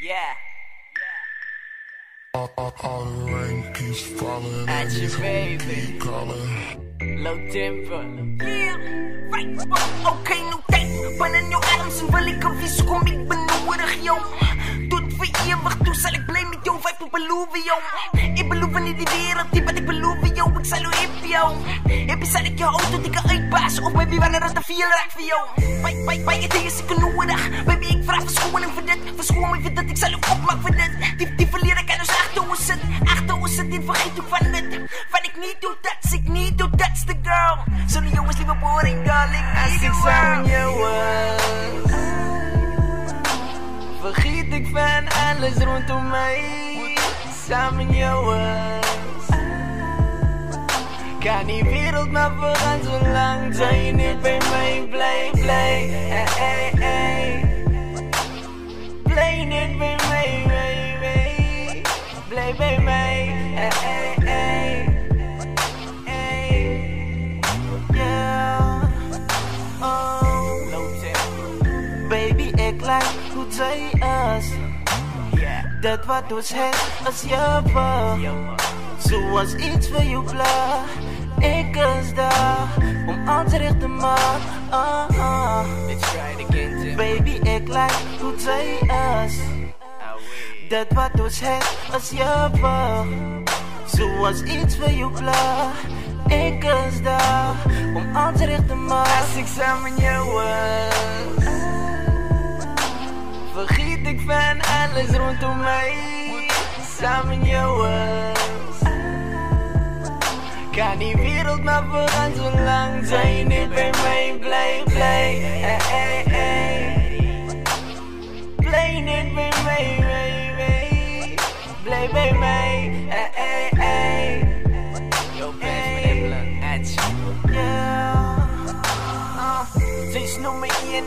Yeah. All the rain keeps falling At and your these baby. keep calling. Low tempo. Yeah, right, okay, no tijd. Binnen jouw adem wil ik een vies, kom ik benodig, yo. Tot voor eeuwig toe zal ik blij met jou, 5 op beloven, yo. Ik beloof niet die wereld, die wat ik beloof, yo. Ik zal jou hippen, yo. Hippie zal ik je auto tot ik kan uitpassen. Of baby, wanneer het te veel raakt voor jou. Bij je tegen ik nodig. Baby, ik vraag verschoning voor dit. Verschoon me voor dit, ik zal jou opmaken voor dit. Die verliezen kan dus achter ons zitten. Achter ons zitten, die vergeet ook van dit. Van ik niet doe, that's ik niet doe, that's the girl. Zullen jongens liever boring, darling. Als ik samen jou was, vergeet ik van alles rondom mij. Samen jou was, kan die wereld maar voorgaan zolang zij je niet bij mij blij. Blij niet bij mij, blij bij mij. Baby, ik lijk hoe zij is. Dat wat ons heeft als je wil. Zoals iets voor je blij. Ik is daar om alles recht te maken. Let's try it again, Tim. Baby, ik lijk hoe zij is. Dat wat ons heeft als je wil. Zoals iets voor je blij. Ik is daar om alles recht te maken. Als ik samen jou was, vergeet ik van alles rondom mij. Samen jou was, kan die wereld maar voorgaan zolang zij niet bij mij blij. Blij niet bij mij, blij bij mij. Yo, Ben at you. Zij is nummer 1,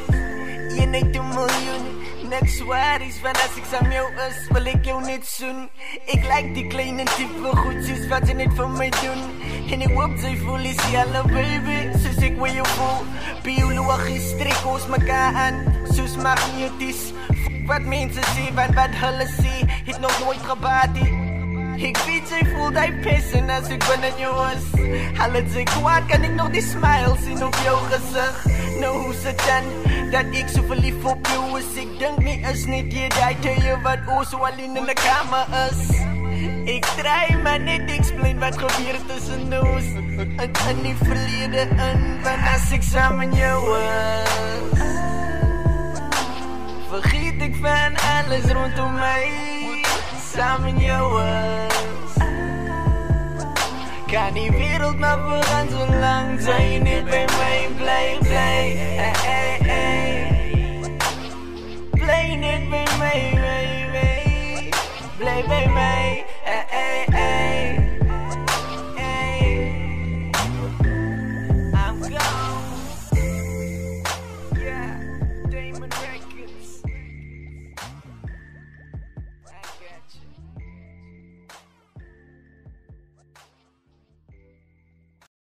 1 uit een miljoen. Niks waar is van als ik samen jou is, wil ik jou niet zoen. Ik like die kleine type goedjes wat ze niet voor mij doen. En ik hoop zij voel is jelle baby, zoals ik wil je voel. Biologisch strik ons mekaar aan, soos magnetisch. Fuck wat mensen zien, want wat hulle sê, het nog nooit gebaat. Ik weet zij voelt hij pissen als ik binnen jou is. Al het zij kwaad kan ik nog die smile zien op jouw gezicht. Nou hoe zit dan dat ik zo verliefd op jou is. Ik denk niet is niet je dat je wat o zo alleen in de kamer is. Ik draai maar net explain wat gebeurt tussen ons. En die verleden in van als ik samen jou was, vergeet ik van alles rondom mij. Samen jou was, kan die wereld maar voorgaan zolang zij niet bij mij blij. Blij niet bij mij, blij bij mij.